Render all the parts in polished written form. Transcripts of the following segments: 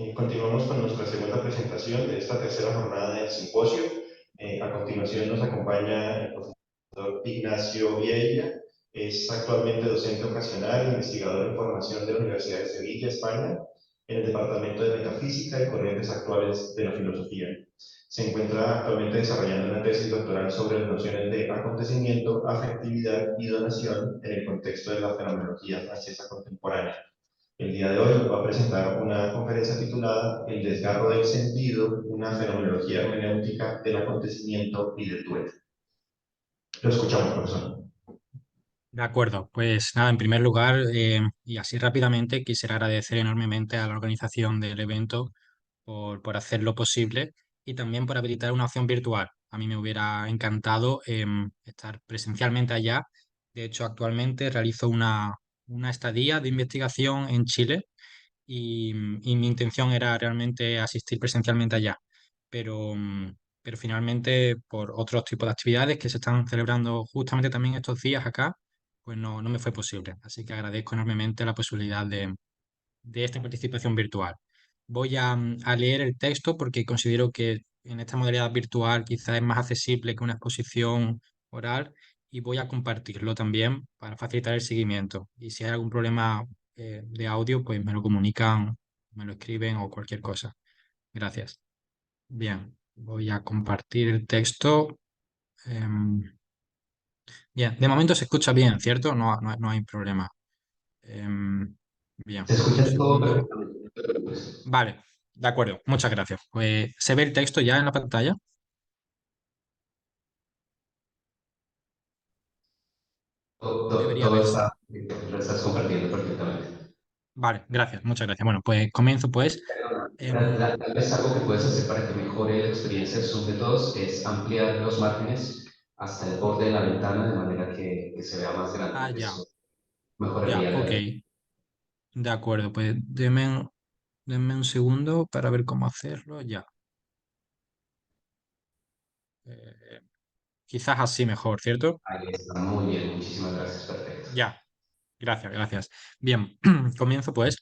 Continuamos con nuestra segunda presentación de esta tercera jornada del simposio. A continuación nos acompaña el profesor Ignacio Vieira. Es actualmente docente ocasional e investigador en formación de la Universidad de Sevilla, España, en el Departamento de Metafísica y Corrientes Actuales de la Filosofía. Se encuentra actualmente desarrollando una tesis doctoral sobre las nociones de acontecimiento, afectividad y donación en el contexto de la fenomenología francesa contemporánea. El día de hoy nos va a presentar una conferencia titulada El desgarro del sentido, una fenomenología hermenéutica del acontecimiento y del duelo. Lo escuchamos, profesor. De acuerdo, pues nada, en primer lugar, y así rápidamente, quisiera agradecer enormemente a la organización del evento por hacer lo posible y también por habilitar una opción virtual. A mí me hubiera encantado estar presencialmente allá. De hecho, actualmente realizo una estadía de investigación en Chile y mi intención era realmente asistir presencialmente allá. Pero, pero finalmente, por otros tipos de actividades que se están celebrando justamente también estos días acá, pues no me fue posible. Así que agradezco enormemente la posibilidad de esta participación virtual. Voy a leer el texto porque considero que en esta modalidad virtual quizás es más accesible que una exposición oral y voy a compartirlo también para facilitar el seguimiento. Y si hay algún problema de audio, pues me lo comunican, me lo escriben o cualquier cosa. Gracias. Bien, voy a compartir el texto. Em, bien, de momento se escucha bien, ¿cierto? No hay problema. Se Bien, un escucha todo segundo. perfectamente. Vale, de acuerdo, muchas gracias. Pues, ¿se ve el texto ya en la pantalla? Debería Todo verse. está, lo estás compartiendo perfectamente. Vale, gracias, muchas gracias. Bueno, pues comienzo pues. Em, Tal vez algo que puedes hacer para que mejore la experiencia del Zoom de todos es ampliar los márgenes hasta el borde de la ventana de manera que se vea más grande. ya, Eso ya, mejoraría ok. la... De acuerdo, pues denme un segundo para ver cómo hacerlo. Ya. Eh, quizás así mejor, ¿cierto? Ahí está, muy bien, muchísimas gracias, perfecto. Ya, gracias, gracias. Bien, comienzo pues.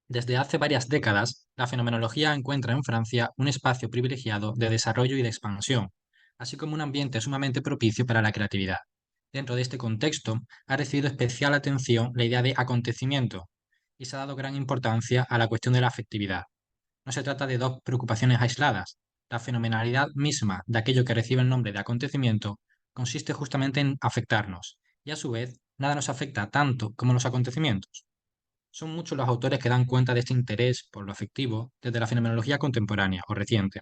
Desde hace varias décadas, la fenomenología encuentra en Francia un espacio privilegiado de desarrollo y de expansión, así como un ambiente sumamente propicio para la creatividad. Dentro de este contexto, ha recibido especial atención la idea de acontecimiento y se ha dado gran importancia a la cuestión de la afectividad. No se trata de dos preocupaciones aisladas. La fenomenalidad misma de aquello que recibe el nombre de acontecimiento consiste justamente en afectarnos, y a su vez, nada nos afecta tanto como los acontecimientos. Son muchos los autores que dan cuenta de este interés por lo afectivo desde la fenomenología contemporánea o reciente.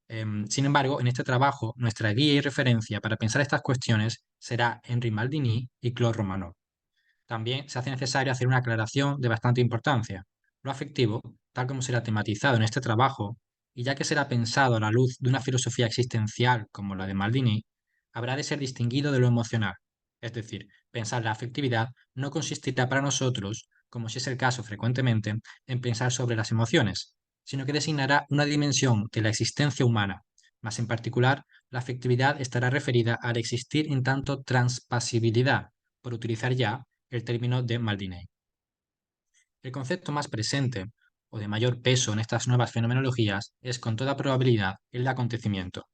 Sin embargo, en este trabajo, nuestra guía y referencia para pensar estas cuestiones será Henri Maldini y Claude Romanov. También se hace necesario hacer una aclaración de bastante importancia. Lo afectivo, tal como será tematizado en este trabajo, y ya que será pensado a la luz de una filosofía existencial como la de Maldini, habrá de ser distinguido de lo emocional. Es decir, pensar la afectividad no consistirá para nosotros, como si es el caso frecuentemente, en pensar sobre las emociones, sino que designará una dimensión de la existencia humana. Más en particular, la afectividad estará referida al existir en tanto transpasibilidad, por utilizar ya el término de Maldini. El concepto más presente o de mayor peso en estas nuevas fenomenologías es con toda probabilidad el de acontecimiento.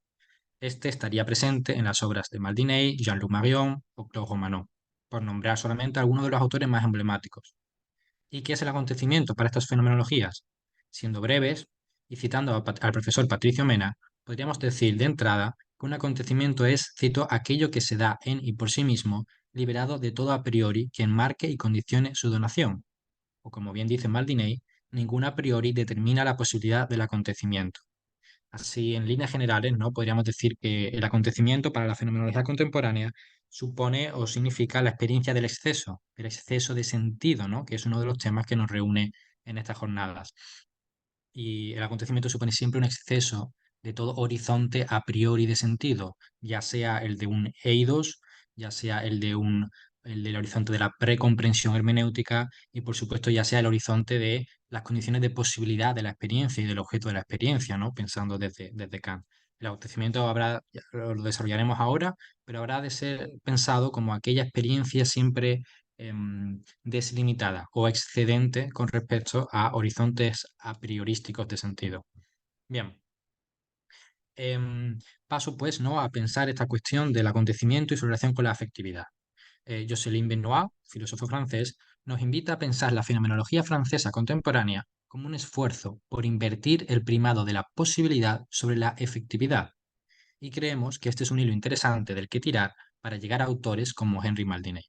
Este estaría presente en las obras de Maldini, Jean-Luc Marion o Claude Romanov, por nombrar solamente algunos de los autores más emblemáticos. ¿Y qué es el acontecimiento para estas fenomenologías? Siendo breves y citando al profesor Patricio Mena, podríamos decir de entrada que un acontecimiento es, cito, aquello que se da en y por sí mismo, liberado de todo a priori que enmarque y condicione su donación, o como bien dice Maldini, ningún a priori determina la posibilidad del acontecimiento. Así, en líneas generales, ¿no? Podríamos decir que el acontecimiento para la fenomenología contemporánea supone o significa la experiencia del exceso, el exceso de sentido, ¿no? Que es uno de los temas que nos reúne en estas jornadas. Y el acontecimiento supone siempre un exceso de todo horizonte a priori de sentido, ya sea el de un eidos, ya sea el del horizonte de la precomprensión hermenéutica y por supuesto ya sea el horizonte de las condiciones de posibilidad de la experiencia y del objeto de la experiencia, ¿no? Pensando desde Kant. El acontecimiento habrá, ya lo desarrollaremos ahora, pero habrá de ser pensado como aquella experiencia siempre deslimitada o excedente con respecto a horizontes a priorísticos de sentido. Bien. Paso pues, ¿no?, a pensar esta cuestión del acontecimiento y su relación con la afectividad. Jocelyn Benoist, filósofo francés, nos invita a pensar la fenomenología francesa contemporánea como un esfuerzo por invertir el primado de la posibilidad sobre la efectividad, y creemos que este es un hilo interesante del que tirar para llegar a autores como Henri Maldinet.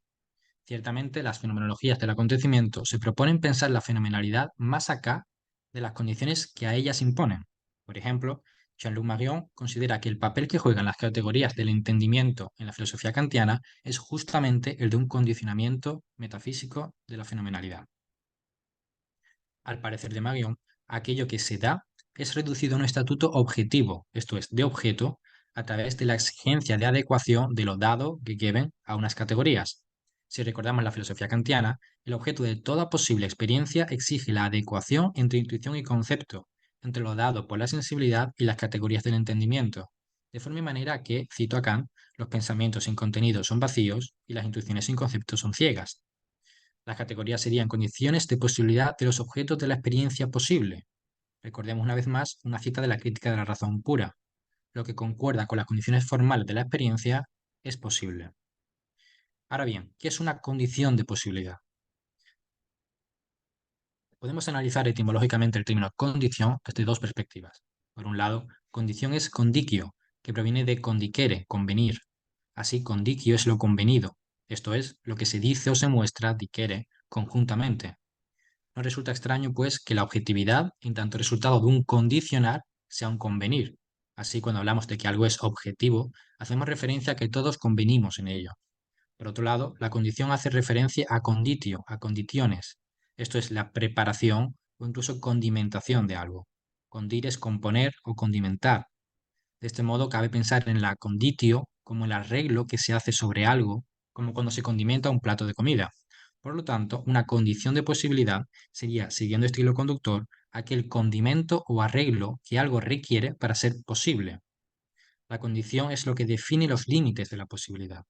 Ciertamente, las fenomenologías del acontecimiento se proponen pensar la fenomenalidad más acá de las condiciones que a ellas imponen. Por ejemplo, Jean-Luc Marion considera que el papel que juegan las categorías del entendimiento en la filosofía kantiana es justamente el de un condicionamiento metafísico de la fenomenalidad. Al parecer de Marion, aquello que se da es reducido a un estatuto objetivo, esto es, de objeto, a través de la exigencia de adecuación de lo dado, gegeben, a unas categorías. Si recordamos la filosofía kantiana, el objeto de toda posible experiencia exige la adecuación entre intuición y concepto, entre lo dado por la sensibilidad y las categorías del entendimiento, de forma y manera que, cito a Kant, los pensamientos sin contenido son vacíos y las intuiciones sin concepto son ciegas. Las categorías serían condiciones de posibilidad de los objetos de la experiencia posible. Recordemos una vez más una cita de la crítica de la razón pura. Lo que concuerda con las condiciones formales de la experiencia es posible. Ahora bien, ¿qué es una condición de posibilidad? Podemos analizar etimológicamente el término condición desde dos perspectivas. Por un lado, condición es condicio, que proviene de condicere, convenir. Así, condicio es lo convenido, esto es, lo que se dice o se muestra, dicere, conjuntamente. No resulta extraño, pues, que la objetividad, en tanto resultado de un condicionar, sea un convenir. Así, cuando hablamos de que algo es objetivo, hacemos referencia a que todos convenimos en ello. Por otro lado, la condición hace referencia a conditio, a condiciones. Esto es la preparación o incluso condimentación de algo. Condir es componer o condimentar. De este modo, cabe pensar en la conditio como el arreglo que se hace sobre algo, como cuando se condimenta un plato de comida. Por lo tanto, una condición de posibilidad sería, siguiendo este hilo conductor, aquel condimento o arreglo que algo requiere para ser posible. La condición es lo que define los límites de la posibilidad.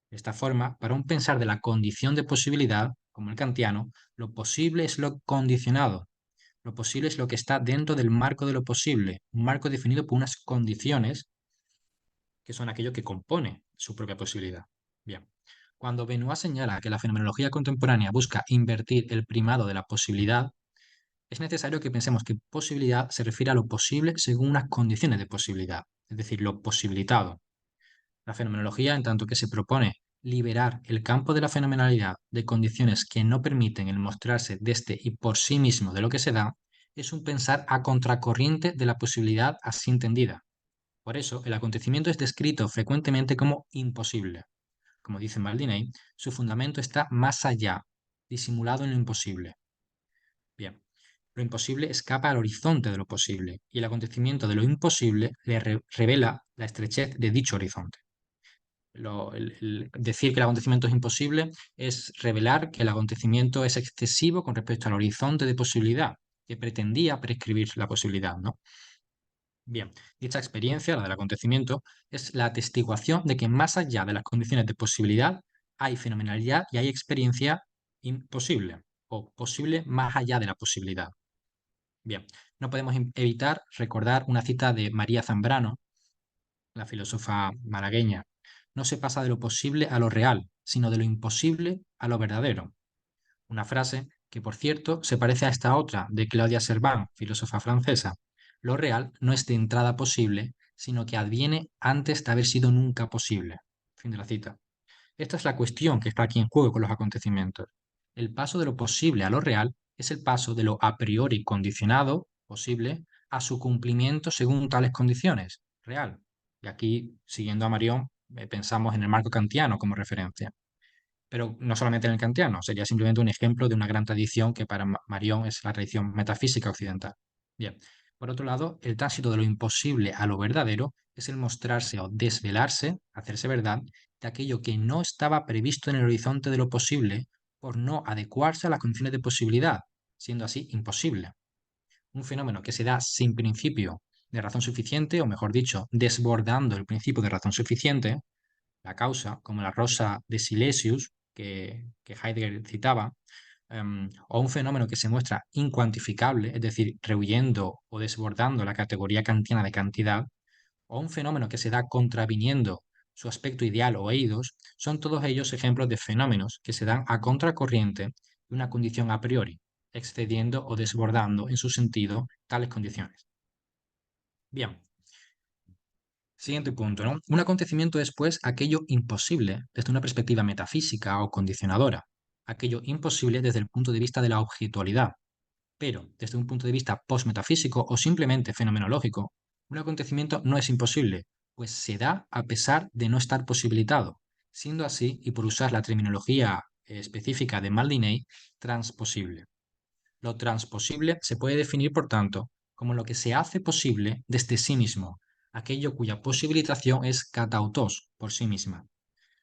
De esta forma, para un pensar de la condición de posibilidad, como el kantiano, lo posible es lo condicionado. Lo posible es lo que está dentro del marco de lo posible, un marco definido por unas condiciones que son aquello que compone su propia posibilidad. Bien, cuando Benoist señala que la fenomenología contemporánea busca invertir el primado de la posibilidad, es necesario que pensemos que posibilidad se refiere a lo posible según unas condiciones de posibilidad, es decir, lo posibilitado. La fenomenología, en tanto que se propone liberar el campo de la fenomenalidad de condiciones que no permiten el mostrarse desde y por sí mismo de lo que se da, es un pensar a contracorriente de la posibilidad así entendida. Por eso, el acontecimiento es descrito frecuentemente como imposible. Como dice Maldini, su fundamento está más allá, disimulado en lo imposible. Bien, lo imposible escapa al horizonte de lo posible, y el acontecimiento de lo imposible le revela la estrechez de dicho horizonte. Decir que el acontecimiento es imposible es revelar que el acontecimiento es excesivo con respecto al horizonte de posibilidad, que pretendía prescribir la posibilidad, ¿no? Bien, dicha experiencia, la del acontecimiento, es la atestiguación de que más allá de las condiciones de posibilidad hay fenomenalidad y hay experiencia imposible, o posible más allá de la posibilidad. Bien, no podemos evitar recordar una cita de María Zambrano, la filósofa malagueña. No se pasa de lo posible a lo real, sino de lo imposible a lo verdadero. Una frase que, por cierto, se parece a esta otra de Claudia Servan, filósofa francesa. Lo real no es de entrada posible, sino que adviene antes de haber sido nunca posible. Fin de la cita. Esta es la cuestión que está aquí en juego con los acontecimientos. El paso de lo posible a lo real es el paso de lo a priori condicionado, posible, a su cumplimiento según tales condiciones, real. Y aquí, siguiendo a Marion, pensamos en el marco kantiano como referencia. Pero no solamente en el kantiano, sería simplemente un ejemplo de una gran tradición que para Marion es la tradición metafísica occidental. Bien, por otro lado, el tránsito de lo imposible a lo verdadero es el mostrarse o desvelarse, hacerse verdad, de aquello que no estaba previsto en el horizonte de lo posible por no adecuarse a las condiciones de posibilidad, siendo así imposible. Un fenómeno que se da sin principio de razón suficiente, o mejor dicho, desbordando el principio de razón suficiente, la causa, como la rosa de Silesius, que Heidegger citaba, o un fenómeno que se muestra incuantificable, es decir, rehuyendo o desbordando la categoría kantiana de cantidad, o un fenómeno que se da contraviniendo su aspecto ideal o eidos, son todos ellos ejemplos de fenómenos que se dan a contracorriente de una condición a priori, excediendo o desbordando en su sentido tales condiciones. Bien, siguiente punto, ¿no? Un acontecimiento es, pues, aquello imposible desde una perspectiva metafísica o condicionadora, aquello imposible desde el punto de vista de la objetualidad, pero desde un punto de vista postmetafísico o simplemente fenomenológico, un acontecimiento no es imposible, pues se da a pesar de no estar posibilitado, siendo así, y por usar la terminología específica de Maldini, transposible. Lo transposible se puede definir, por tanto, como lo que se hace posible desde sí mismo, aquello cuya posibilitación es katautos por sí misma.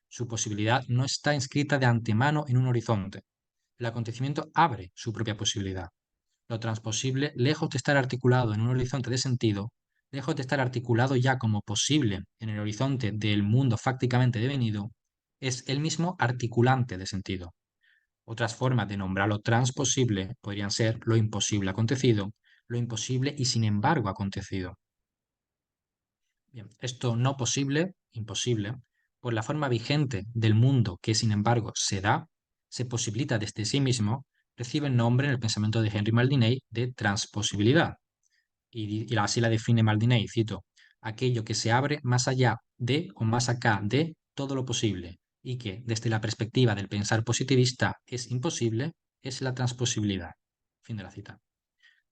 Su posibilidad no está inscrita de antemano en un horizonte. El acontecimiento abre su propia posibilidad. Lo transposible, lejos de estar articulado en un horizonte de sentido, lejos de estar articulado ya como posible en el horizonte del mundo fácticamente devenido, es el mismo articulante de sentido. Otras formas de nombrar lo transposible podrían ser lo imposible acontecido, lo imposible y sin embargo acontecido. Bien, esto no posible, imposible, por la forma vigente del mundo que sin embargo se da, se posibilita desde sí mismo, recibe el nombre en el pensamiento de Henry Maldini de transposibilidad. Y así la define Maldini, cito, aquello que se abre más allá de o más acá de todo lo posible y que desde la perspectiva del pensar positivista es imposible, es la transposibilidad. Fin de la cita.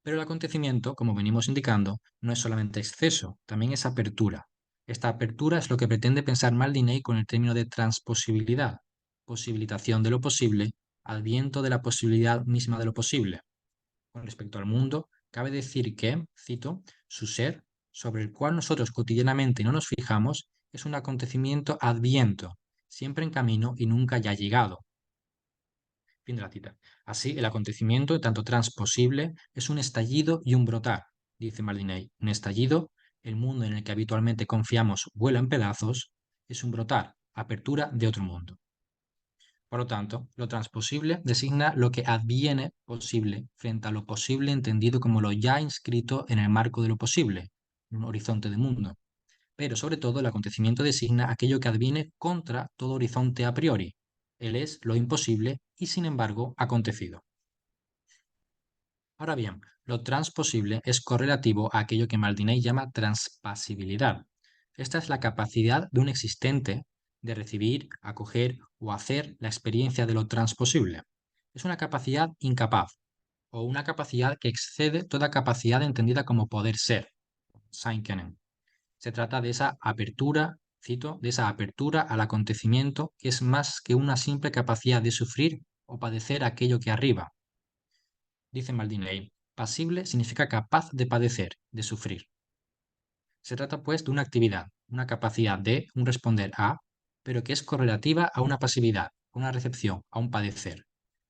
Pero el acontecimiento, como venimos indicando, no es solamente exceso, también es apertura. Esta apertura es lo que pretende pensar Maldini con el término de transposibilidad, posibilitación de lo posible al viento de la posibilidad misma de lo posible. Con respecto al mundo, cabe decir que, cito, su ser, sobre el cual nosotros cotidianamente no nos fijamos, es un acontecimiento adviento, siempre en camino y nunca ya llegado. Fin de la cita. Así, el acontecimiento, tanto transposible, es un estallido y un brotar, dice Maldini. Un estallido, el mundo en el que habitualmente confiamos vuela en pedazos, es un brotar, apertura de otro mundo. Por lo tanto, lo transposible designa lo que adviene posible frente a lo posible entendido como lo ya inscrito en el marco de lo posible, un horizonte de mundo. Pero sobre todo el acontecimiento designa aquello que adviene contra todo horizonte a priori. Él es lo imposible y sin embargo acontecido. Ahora bien, lo transposible es correlativo a aquello que Maldini llama transpasibilidad. Esta es la capacidad de un existente de recibir, acoger o hacer la experiencia de lo transposible. Es una capacidad incapaz o una capacidad que excede toda capacidad entendida como poder ser. Sein können. Se trata de esa apertura, cito, de esa apertura al acontecimiento que es más que una simple capacidad de sufrir o padecer aquello que arriba. Dice Maldini, pasible significa capaz de padecer, de sufrir. Se trata pues de una actividad, una capacidad de un responder a, pero que es correlativa a una pasividad, a una recepción, a un padecer.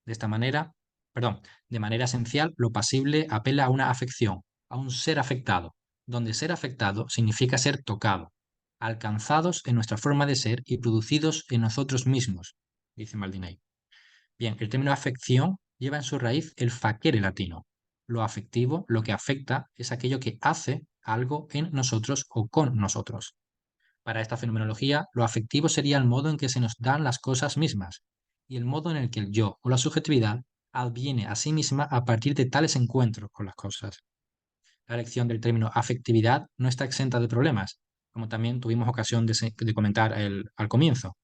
De esta manera, de manera esencial, lo pasible apela a una afección, a un ser afectado, donde ser afectado significa ser tocado, alcanzados en nuestra forma de ser y producidos en nosotros mismos, dice Maldini. Bien, el término afección lleva en su raíz el facere latino. Lo afectivo, lo que afecta, es aquello que hace algo en nosotros o con nosotros. Para esta fenomenología, lo afectivo sería el modo en que se nos dan las cosas mismas y el modo en el que el yo o la subjetividad adviene a sí misma a partir de tales encuentros con las cosas. La elección del término afectividad no está exenta de problemas, como también tuvimos ocasión de comentar al comienzo.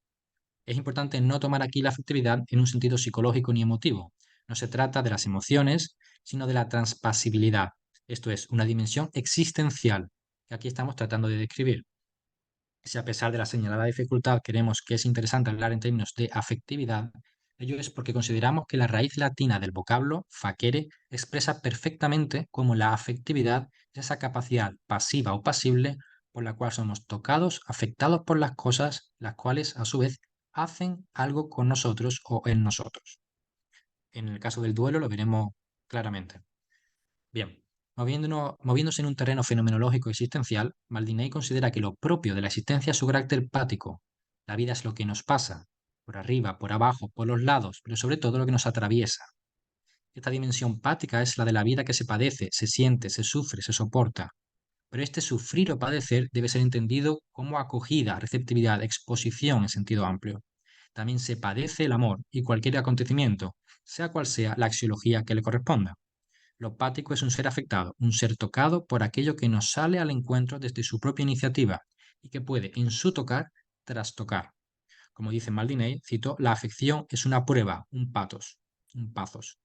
Es importante no tomar aquí la afectividad en un sentido psicológico ni emotivo. No se trata de las emociones, sino de la transpasibilidad. Esto es, una dimensión existencial que aquí estamos tratando de describir. Si a pesar de la señalada dificultad creemos que es interesante hablar en términos de afectividad, ello es porque consideramos que la raíz latina del vocablo facere expresa perfectamente cómo la afectividad es esa capacidad pasiva o pasible por la cual somos tocados, afectados por las cosas, las cuales a su vez hacen algo con nosotros o en nosotros. En el caso del duelo lo veremos claramente. Bien, moviéndose en un terreno fenomenológico existencial, Maldini considera que lo propio de la existencia es su carácter pático. La vida es lo que nos pasa. por arriba, por abajo, por los lados, pero sobre todo lo que nos atraviesa. Esta dimensión pática es la de la vida que se padece, se siente, se sufre, se soporta. Pero este sufrir o padecer debe ser entendido como acogida, receptividad, exposición en sentido amplio. También se padece el amor y cualquier acontecimiento, sea cual sea la axiología que le corresponda. Lo pático es un ser afectado, un ser tocado por aquello que nos sale al encuentro desde su propia iniciativa y que puede, en su tocar, trastocar. Como dice Maldinei, cito, la afección es una prueba, un patos, un pazos.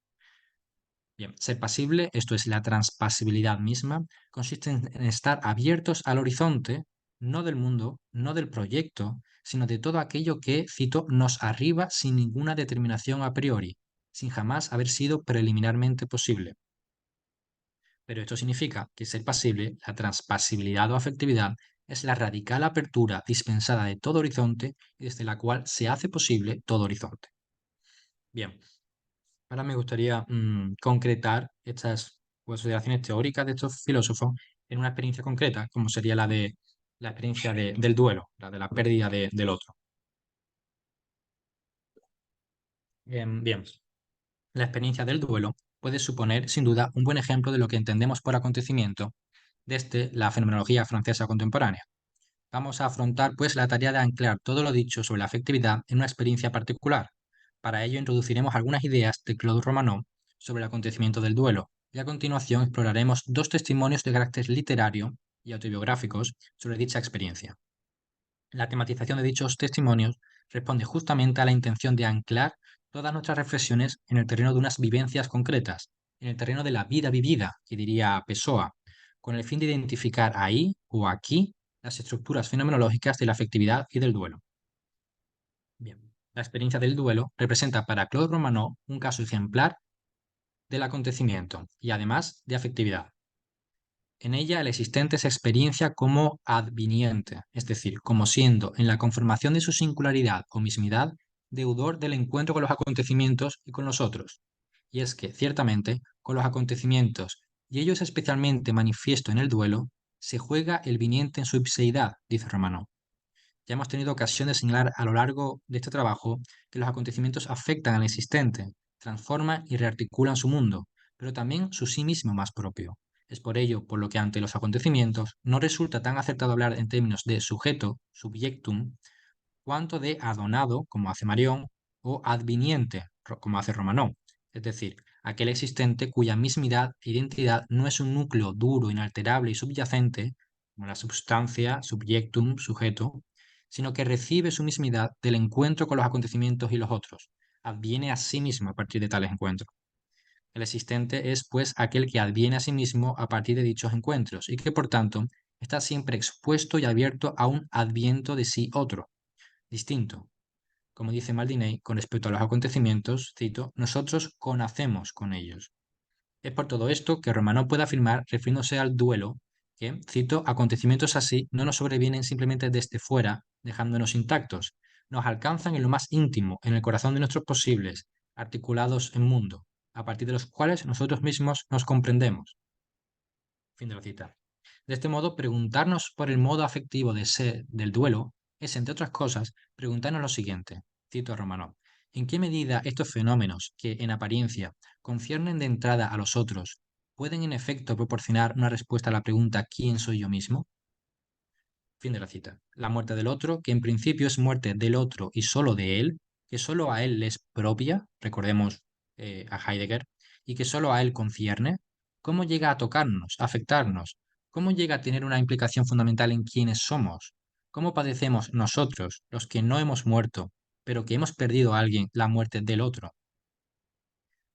Bien, ser pasible, esto es la transpasibilidad misma, consiste en estar abiertos al horizonte, no del mundo, no del proyecto, sino de todo aquello que, cito, nos arriba sin ninguna determinación a priori, sin jamás haber sido preliminarmente posible. Pero esto significa que ser pasible, la transpasibilidad o afectividad, es la radical apertura dispensada de todo horizonte y desde la cual se hace posible todo horizonte. Bien, ahora me gustaría concretar estas consideraciones teóricas de estos filósofos en una experiencia concreta, como sería la de la experiencia del duelo, la de la pérdida del otro. Bien, la experiencia del duelo puede suponer, sin duda, un buen ejemplo de lo que entendemos por acontecimiento desde la fenomenología francesa contemporánea. Vamos a afrontar, pues, la tarea de anclar todo lo dicho sobre la afectividad en una experiencia particular. Para ello introduciremos algunas ideas de Claude Romanov sobre el acontecimiento del duelo, y a continuación exploraremos dos testimonios de carácter literario y autobiográficos sobre dicha experiencia. La tematización de dichos testimonios responde justamente a la intención de anclar todas nuestras reflexiones en el terreno de unas vivencias concretas, en el terreno de la vida vivida, que diría Pessoa, con el fin de identificar ahí o aquí las estructuras fenomenológicas de la afectividad y del duelo. Bien, la experiencia del duelo representa para Claude Romanov un caso ejemplar del acontecimiento y además de afectividad. En ella el existente se experiencia como adviniente, es decir, como siendo, en la conformación de su singularidad o mismidad, deudor del encuentro con los acontecimientos y con los otros. Y es que, ciertamente, con los acontecimientos, y ello es especialmente manifiesto en el duelo, se juega el viniente en su ipseidad, dice Romanov. Ya hemos tenido ocasión de señalar a lo largo de este trabajo que los acontecimientos afectan al existente, transforman y rearticulan su mundo, pero también su sí mismo más propio. Es por ello por lo que ante los acontecimientos no resulta tan acertado hablar en términos de sujeto, subjectum, cuanto de adonado, como hace Marión, o adviniente, como hace Romanov, es decir, aquel existente cuya mismidad e identidad no es un núcleo duro, inalterable y subyacente, como la substancia, subjectum, sujeto, sino que recibe su mismidad del encuentro con los acontecimientos y los otros, adviene a sí mismo a partir de tales encuentros. El existente es, pues, aquel que adviene a sí mismo a partir de dichos encuentros y que, por tanto, está siempre expuesto y abierto a un adviento de sí otro, distinto. Como dice Maldinei, con respecto a los acontecimientos, cito, nosotros conocemos con ellos. Es por todo esto que Romanov puede afirmar, refiriéndose al duelo, que, cito, acontecimientos así no nos sobrevienen simplemente desde fuera, dejándonos intactos, nos alcanzan en lo más íntimo, en el corazón de nuestros posibles, articulados en mundo, a partir de los cuales nosotros mismos nos comprendemos. Fin de la cita. De este modo, preguntarnos por el modo afectivo de ser del duelo es, entre otras cosas, preguntarnos lo siguiente, cito a Romanov, ¿en qué medida estos fenómenos, que en apariencia conciernen de entrada a los otros, pueden en efecto proporcionar una respuesta a la pregunta ¿quién soy yo mismo? Fin de la cita. La muerte del otro, que en principio es muerte del otro y solo de él, que solo a él le es propia, recordemos a Heidegger, y que solo a él concierne, ¿cómo llega a tocarnos, a afectarnos? ¿Cómo llega a tener una implicación fundamental en quiénes somos? ¿Cómo padecemos nosotros, los que no hemos muerto, pero que hemos perdido a alguien, la muerte del otro?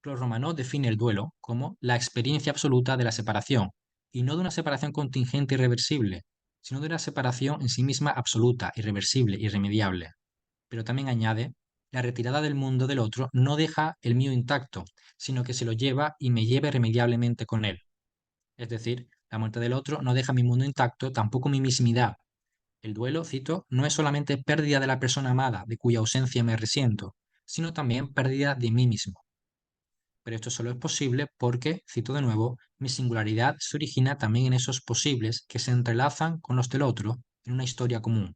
Claude Romanov define el duelo como la experiencia absoluta de la separación, y no de una separación contingente y irreversible, sino de una separación en sí misma absoluta, irreversible, irremediable. Pero también añade, la retirada del mundo del otro no deja el mío intacto, sino que se lo lleva y me lleva irremediablemente con él. Es decir, la muerte del otro no deja mi mundo intacto, tampoco mi mismidad. El duelo, cito, no es solamente pérdida de la persona amada, de cuya ausencia me resiento, sino también pérdida de mí mismo. Pero esto solo es posible porque, cito de nuevo, mi singularidad se origina también en esos posibles que se entrelazan con los del otro en una historia común,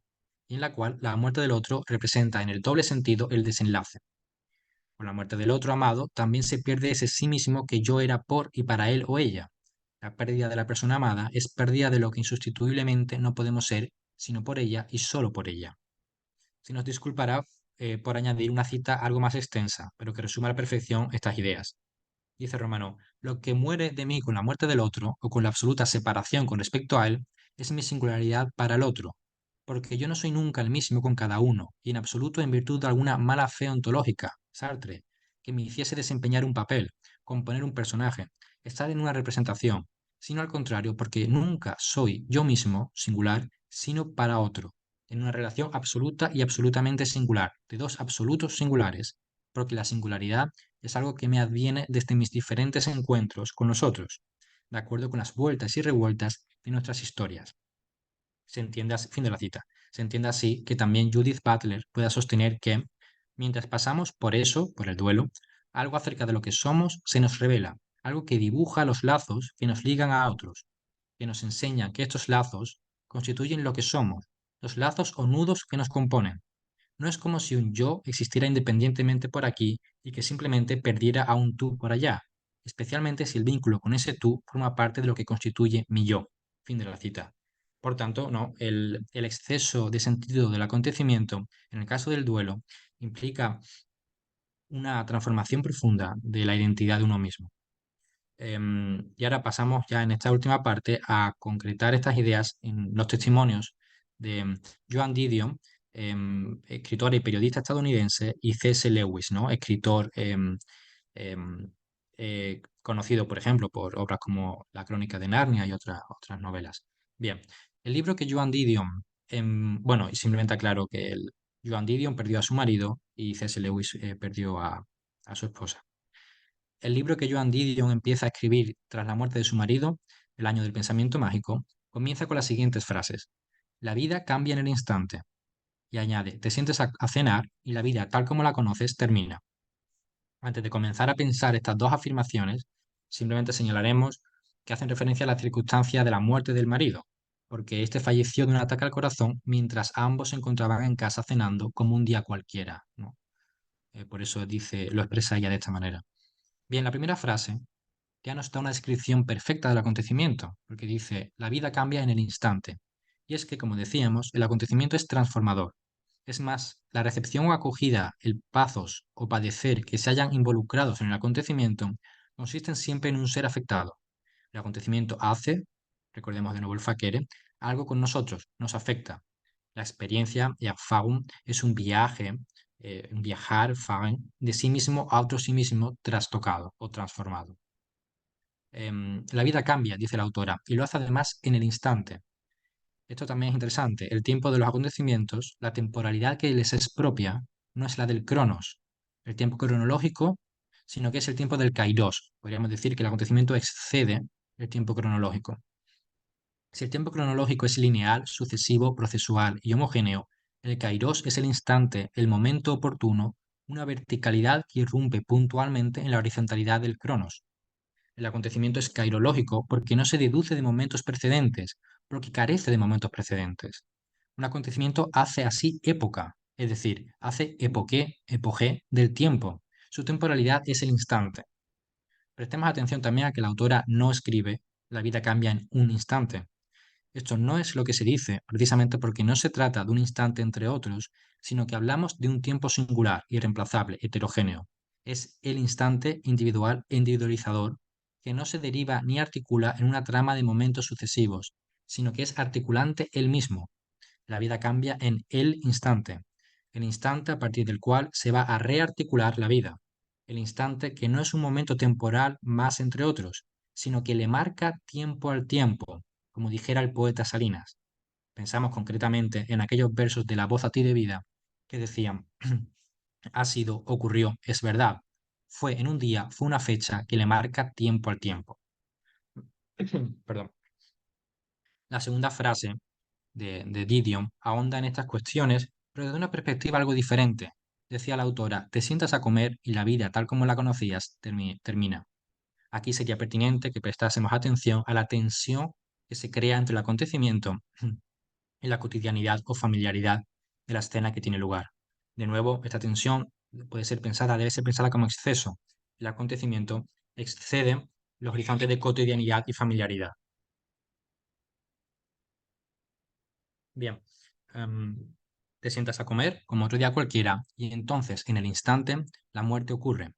y en la cual la muerte del otro representa en el doble sentido el desenlace. Con la muerte del otro amado también se pierde ese sí mismo que yo era por y para él o ella. La pérdida de la persona amada es pérdida de lo que insustituiblemente no podemos ser, sino por ella y solo por ella. Se nos disculpará por añadir una cita algo más extensa, pero que resume a la perfección estas ideas. Dice Romano, lo que muere de mí con la muerte del otro, o con la absoluta separación con respecto a él, es mi singularidad para el otro, porque yo no soy nunca el mismo con cada uno, y en absoluto en virtud de alguna mala fe ontológica, Sartre, que me hiciese desempeñar un papel, componer un personaje, estar en una representación, sino al contrario, porque nunca soy yo mismo, singular, sino para otro, en una relación absoluta y absolutamente singular, de dos absolutos singulares, porque la singularidad es algo que me adviene desde mis diferentes encuentros con los otros, de acuerdo con las vueltas y revueltas de nuestras historias. Se entiende así, fin de la cita. Se entiende así que también Judith Butler pueda sostener que, mientras pasamos por eso, por el duelo, algo acerca de lo que somos se nos revela, algo que dibuja los lazos que nos ligan a otros, que nos enseña que estos lazos constituyen lo que somos, los lazos o nudos que nos componen. No es como si un yo existiera independientemente por aquí y que simplemente perdiera a un tú por allá, especialmente si el vínculo con ese tú forma parte de lo que constituye mi yo. Fin de la cita. Por tanto, no, el exceso de sentido del acontecimiento, en el caso del duelo, implica una transformación profunda de la identidad de uno mismo. Y ahora pasamos ya en esta última parte a concretar estas ideas en los testimonios de Joan Didion, escritor y periodista estadounidense, y C.S. Lewis, ¿no? Escritor em, conocido, por ejemplo, por obras como La Crónica de Narnia y otras novelas. Bien, el libro que Joan Didion, bueno, y simplemente aclaro que Joan Didion perdió a su marido y C.S. Lewis perdió a su esposa. El libro que Joan Didion empieza a escribir tras la muerte de su marido, El año del pensamiento mágico, comienza con las siguientes frases. La vida cambia en el instante. Y añade, te sientes a cenar y la vida tal como la conoces termina. Antes de comenzar a pensar estas dos afirmaciones, simplemente señalaremos que hacen referencia a la circunstancia de la muerte del marido, porque éste falleció de un ataque al corazón mientras ambos se encontraban en casa cenando como un día cualquiera, ¿no? Por eso lo expresa ella de esta manera. Bien, la primera frase ya nos da una descripción perfecta del acontecimiento, porque dice, la vida cambia en el instante. Y es que, como decíamos, el acontecimiento es transformador. Es más, la recepción o acogida, el pazos o padecer que se hayan involucrados en el acontecimiento consisten siempre en un ser afectado. El acontecimiento hace, recordemos de nuevo el fakere, algo con nosotros, nos afecta. La experiencia, Erfahrung, es un viajar, fahren, de sí mismo a otro sí mismo trastocado o transformado. La vida cambia, dice la autora, y lo hace además en el instante. Esto también es interesante. El tiempo de los acontecimientos, la temporalidad que les es propia, no es la del cronos, el tiempo cronológico, sino que es el tiempo del kairos. Podríamos decir que el acontecimiento excede el tiempo cronológico. Si el tiempo cronológico es lineal, sucesivo, procesual y homogéneo, el kairos es el instante, el momento oportuno, una verticalidad que irrumpe puntualmente en la horizontalidad del cronos. El acontecimiento es cairológico porque no se deduce de momentos precedentes, porque carece de momentos precedentes. Un acontecimiento hace así época, es decir, hace epogé del tiempo. Su temporalidad es el instante. Prestemos atención también a que la autora no escribe la vida cambia en un instante. Esto no es lo que se dice, precisamente porque no se trata de un instante entre otros, sino que hablamos de un tiempo singular, irreemplazable, heterogéneo. Es el instante individual e individualizador que no se deriva ni articula en una trama de momentos sucesivos, sino que es articulante él mismo. La vida cambia en el instante a partir del cual se va a rearticular la vida, el instante que no es un momento temporal más entre otros, sino que le marca tiempo al tiempo, como dijera el poeta Salinas. Pensamos concretamente en aquellos versos de La voz a ti de vida que decían, ha sido, ocurrió, es verdad, fue en un día, fue una fecha que le marca tiempo al tiempo. Perdón. La segunda frase de Didion ahonda en estas cuestiones, pero desde una perspectiva algo diferente. Decía la autora, te sientas a comer y la vida tal como la conocías termina. Aquí sería pertinente que prestásemos atención a la tensión que se crea entre el acontecimiento y la cotidianidad o familiaridad de la escena que tiene lugar. De nuevo, esta tensión debe ser pensada como exceso. El acontecimiento excede los horizontes de cotidianidad y familiaridad. Bien, te sientas a comer como otro día cualquiera y entonces, en el instante, la muerte ocurre.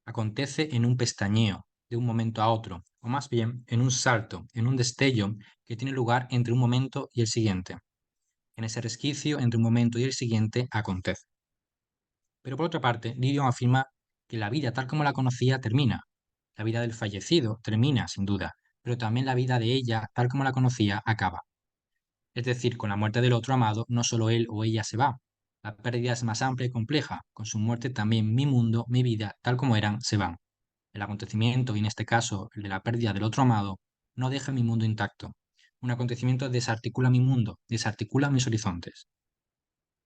Acontece en un pestañeo, de un momento a otro, o más bien en un salto, en un destello que tiene lugar entre un momento y el siguiente. En ese resquicio entre un momento y el siguiente acontece. Pero por otra parte, Didion afirma que la vida tal como la conocía termina. La vida del fallecido termina, sin duda, pero también la vida de ella tal como la conocía acaba. Es decir, con la muerte del otro amado, no solo él o ella se va. La pérdida es más amplia y compleja. Con su muerte también mi mundo, mi vida, tal como eran, se van. El acontecimiento, y en este caso el de la pérdida del otro amado, no deja mi mundo intacto. Un acontecimiento desarticula mi mundo, desarticula mis horizontes.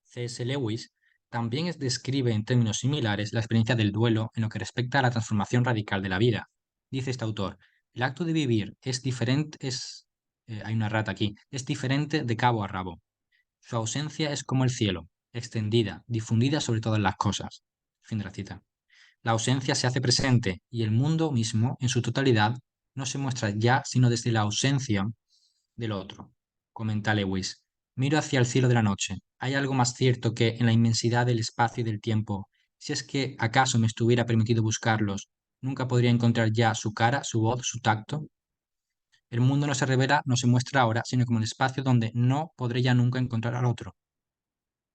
C.S. Lewis también describe en términos similares la experiencia del duelo en lo que respecta a la transformación radical de la vida. Dice este autor, el acto de vivir es diferente, hay una rata aquí, es diferente de cabo a rabo. Su ausencia es como el cielo, extendida, difundida sobre todas las cosas. Fin de la cita. La ausencia se hace presente y el mundo mismo, en su totalidad, no se muestra ya sino desde la ausencia del otro. Comenta Lewis. Miro hacia el cielo de la noche. ¿Hay algo más cierto que en la inmensidad del espacio y del tiempo, si es que acaso me estuviera permitido buscarlos, nunca podría encontrar ya su cara, su voz, su tacto? El mundo no se revela, no se muestra ahora, sino como el espacio donde no podré ya nunca encontrar al otro.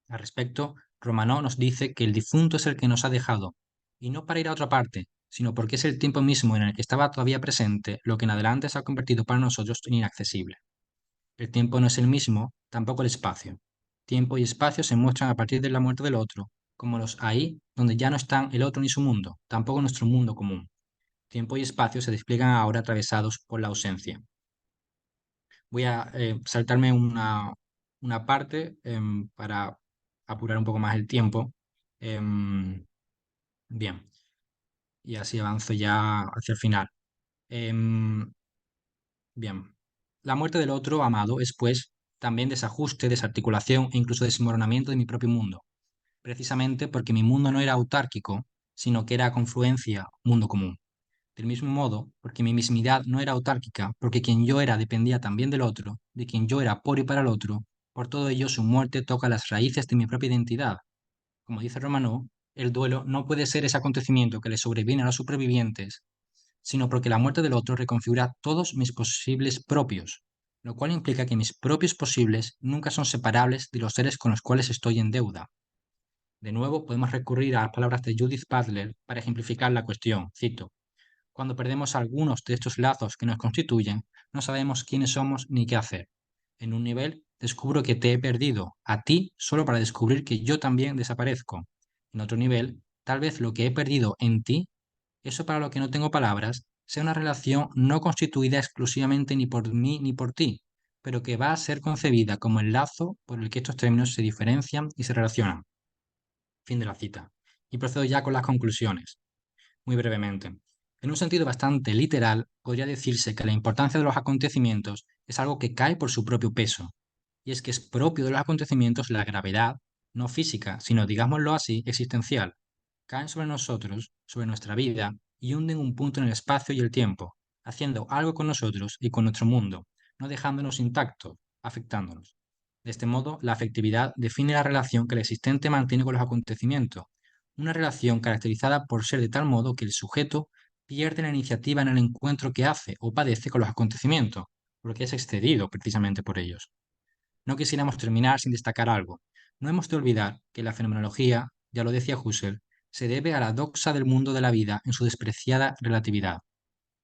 Al respecto, Romanó nos dice que el difunto es el que nos ha dejado, y no para ir a otra parte, sino porque es el tiempo mismo en el que estaba todavía presente lo que en adelante se ha convertido para nosotros en inaccesible. El tiempo no es el mismo, tampoco el espacio. Tiempo y espacio se muestran a partir de la muerte del otro, como los ahí donde ya no están el otro ni su mundo, tampoco nuestro mundo común. Tiempo y espacio se despliegan ahora atravesados por la ausencia. Voy a saltarme una parte para apurar un poco más el tiempo. Em, bien, y así avanzo ya hacia el final. Em, bien, la muerte del otro amado es, pues, también desajuste, desarticulación e incluso desmoronamiento de mi propio mundo, precisamente porque mi mundo no era autárquico, sino que era confluencia, mundo común. Del mismo modo, porque mi mismidad no era autárquica, porque quien yo era dependía también del otro, de quien yo era por y para el otro, por todo ello su muerte toca las raíces de mi propia identidad. Como dice Romano, el duelo no puede ser ese acontecimiento que le sobreviene a los supervivientes, sino porque la muerte del otro reconfigura todos mis posibles propios, lo cual implica que mis propios posibles nunca son separables de los seres con los cuales estoy en deuda. De nuevo, podemos recurrir a las palabras de Judith Butler para ejemplificar la cuestión. Cito: cuando perdemos algunos de estos lazos que nos constituyen, no sabemos quiénes somos ni qué hacer. En un nivel, descubro que te he perdido a ti solo para descubrir que yo también desaparezco. En otro nivel, tal vez lo que he perdido en ti, eso para lo que no tengo palabras, sea una relación no constituida exclusivamente ni por mí ni por ti, pero que va a ser concebida como el lazo por el que estos términos se diferencian y se relacionan. Fin de la cita. Y procedo ya con las conclusiones. Muy brevemente. En un sentido bastante literal, podría decirse que la importancia de los acontecimientos es algo que cae por su propio peso, y es que es propio de los acontecimientos la gravedad, no física, sino, digámoslo así, existencial. Caen sobre nosotros, sobre nuestra vida, y hunden un punto en el espacio y el tiempo, haciendo algo con nosotros y con nuestro mundo, no dejándonos intactos, afectándonos. De este modo, la afectividad define la relación que el existente mantiene con los acontecimientos, una relación caracterizada por ser de tal modo que el sujeto pierde la iniciativa en el encuentro que hace o padece con los acontecimientos, porque es excedido precisamente por ellos. No quisiéramos terminar sin destacar algo. No hemos de olvidar que la fenomenología, ya lo decía Husserl, se debe a la doxa del mundo de la vida en su despreciada relatividad.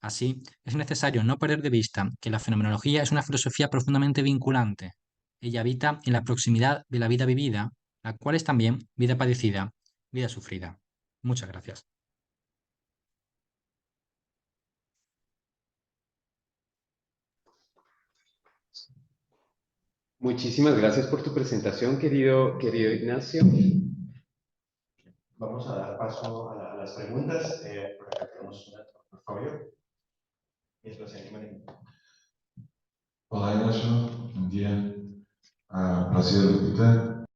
Así, es necesario no perder de vista que la fenomenología es una filosofía profundamente vinculante. Ella habita en la proximidad de la vida vivida, la cual es también vida padecida, vida sufrida. Muchas gracias. Muchísimas gracias por tu presentación, querido Ignacio. Vamos a dar paso a las preguntas. Por acá tenemos una, por favor. Mientras se animan. Olá, Ignacio. Bom dia. Prazer escutar.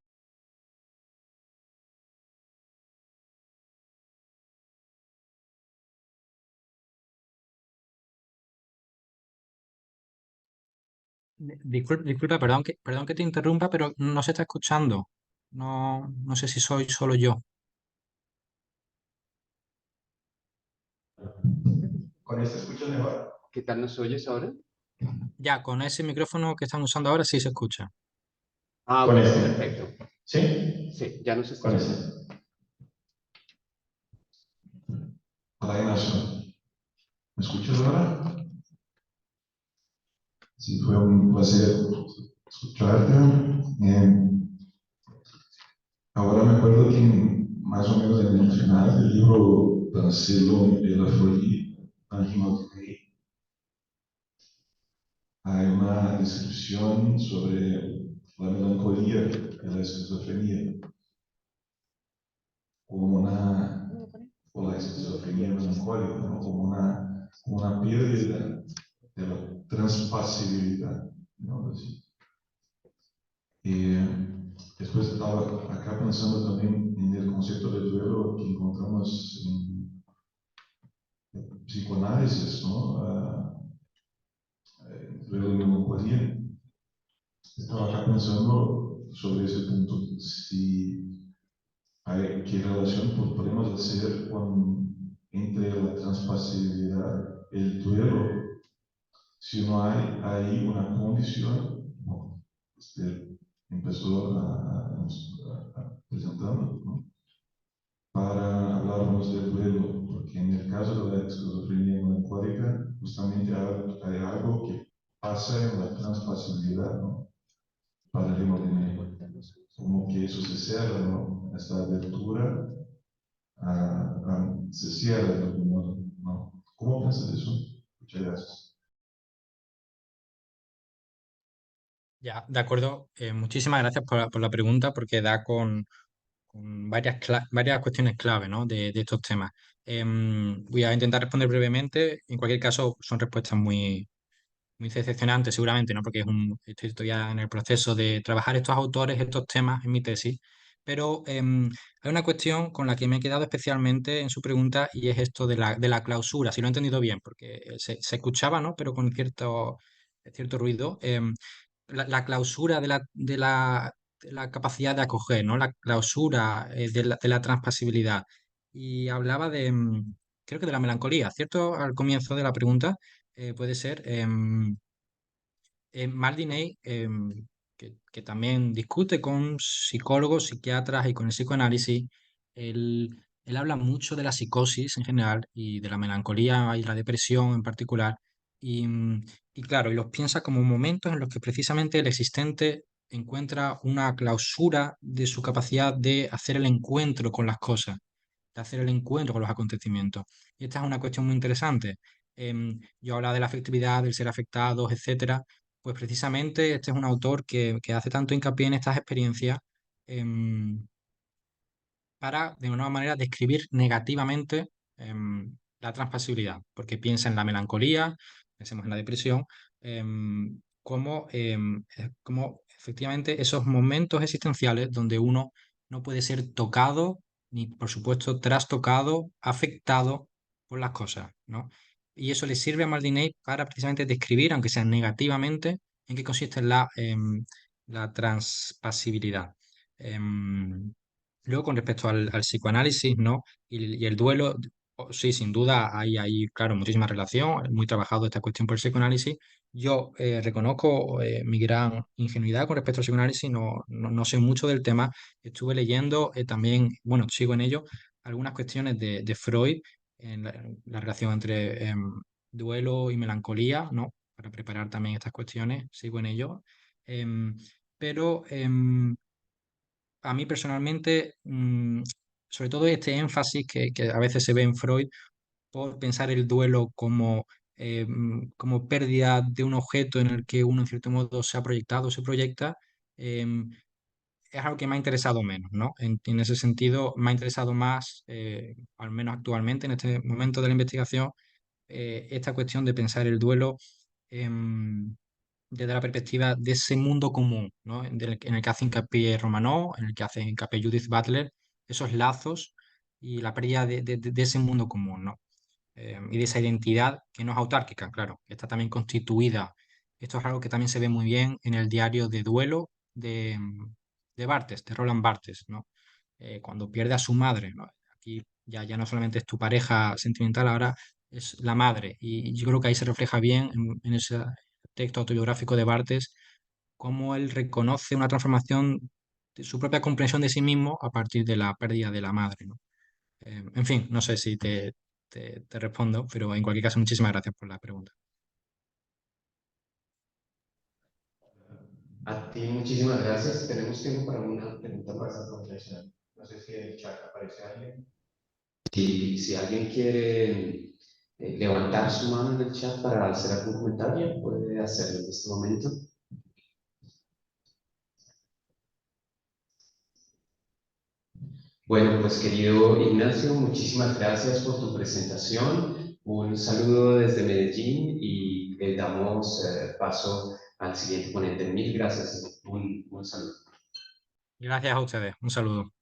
Disculpa, perdón que te interrumpa, pero no se está escuchando. No, no sé si soy solo yo. ¿Con este escuchas mejor? ¿Qué tal nos oyes ahora? Ya, con ese micrófono que están usando ahora sí se escucha. Ah, Con bueno, este. perfecto. ¿Sí? Sí, ya nos Con escuchamos. este. Hola Ignacio, ¿me escuchas ahora? Sí, fue un placer escucharte. Eh, Ahora me acuerdo que más o menos en el final del libro Tarsilo e la Folie, Anjinotinei, hay una descripción sobre la melancolía y la esquizofrenia, como una, o la esquizofrenia melancólica, ¿no? Como una pérdida de la transpasibilidad, ¿no? Así. Y después estaba acá pensando también en el concepto de duelo que encontramos en psicoanálisis, ¿no? Duelo y melancolía. Estaba acá pensando sobre ese punto, si hay, qué relación podemos hacer entre la transpasibilidad y el duelo, si no hay ahí una condición, ¿no? Empezó presentando, ¿no? Para hablarnos del duelo, porque en el caso de la esquizofrenia melancólica, justamente hay algo que pasa en la transpasibilidad, ¿no? Para el como que eso se cierra, ¿no? Esta abertura se cierra de algún modo, ¿no? ¿Cómo piensas eso? Muchas gracias. Ya, de acuerdo. Muchísimas gracias por la pregunta porque da con varias cuestiones clave, ¿no? de estos temas. Voy a intentar responder brevemente. En cualquier caso, son respuestas muy decepcionante seguramente, ¿no? Porque estoy todavía en el proceso de trabajar estos autores, estos temas en mi tesis, pero hay una cuestión con la que me he quedado especialmente en su pregunta y es esto de la clausura, si lo he entendido bien, porque se escuchaba, ¿no? Pero con cierto ruido. La clausura de la capacidad de acoger, ¿no? La clausura de la transpasibilidad. Y hablaba creo que de la melancolía, ¿cierto? Al comienzo de la pregunta puede ser. Maldini, que también discute con psicólogos, psiquiatras y con el psicoanálisis, él habla mucho de la psicosis en general y de la melancolía y la depresión en particular. Y claro, y los piensa como momentos en los que precisamente el existente encuentra una clausura de su capacidad de hacer el encuentro con las cosas, de hacer el encuentro con los acontecimientos. Y esta es una cuestión muy interesante. Yo hablaba de la afectividad, del ser afectados, etcétera. Pues precisamente este es un autor que hace tanto hincapié en estas experiencias em, para, de una manera, describir negativamente la transpasibilidad, porque piensa en la melancolía, pensemos en la depresión, como efectivamente esos momentos existenciales donde uno no puede ser tocado, ni por supuesto trastocado, afectado por las cosas, ¿no? Y eso le sirve a Maldini para precisamente describir, aunque sea negativamente, en qué consiste la transpasibilidad. Em, Luego, con respecto al psicoanálisis, ¿no? Y el duelo, sí, sin duda hay, claro, muchísima relación, muy trabajado esta cuestión por el psicoanálisis. Yo reconozco mi gran ingenuidad con respecto al psicoanálisis, no sé mucho del tema. Estuve leyendo también, bueno, sigo en ello, algunas cuestiones de Freud en la relación entre duelo y melancolía, ¿no? Para preparar también estas cuestiones, sigo en ello. Em, pero a mí personalmente, sobre todo este énfasis que a veces se ve en Freud por pensar el duelo como pérdida de un objeto en el que uno en cierto modo se ha proyectado, se proyecta, em, es algo que me ha interesado menos, ¿no? En ese sentido, me ha interesado más, al menos actualmente, en este momento de la investigación, esta cuestión de pensar el duelo em, desde la perspectiva de ese mundo común, ¿no? En el que hace hincapié Romanov, en el que hace hincapié Judith Butler, esos lazos y la pérdida de ese mundo común, ¿no? Y de esa identidad que no es autárquica, claro, que está también constituida Esto es algo que también se ve muy bien en el diario de duelo de Barthes, de Roland Barthes, ¿no? Cuando pierde a su madre, ¿no? Aquí ya no solamente es tu pareja sentimental, ahora es la madre. Y yo creo que ahí se refleja bien en ese texto autobiográfico de Barthes cómo él reconoce una transformación de su propia comprensión de sí mismo a partir de la pérdida de la madre, ¿no? En fin, no sé si te respondo, pero en cualquier caso, muchísimas gracias por la pregunta. A ti muchísimas gracias. Tenemos tiempo para una pregunta más. No sé si en el chat aparece alguien. Si alguien quiere levantar su mano en el chat para hacer algún comentario, puede hacerlo en este momento. Bueno, pues querido Ignacio, muchísimas gracias por tu presentación. Un saludo desde Medellín y le damos paso al siguiente ponente. Mil gracias. Un saludo. Gracias a ustedes. Un saludo.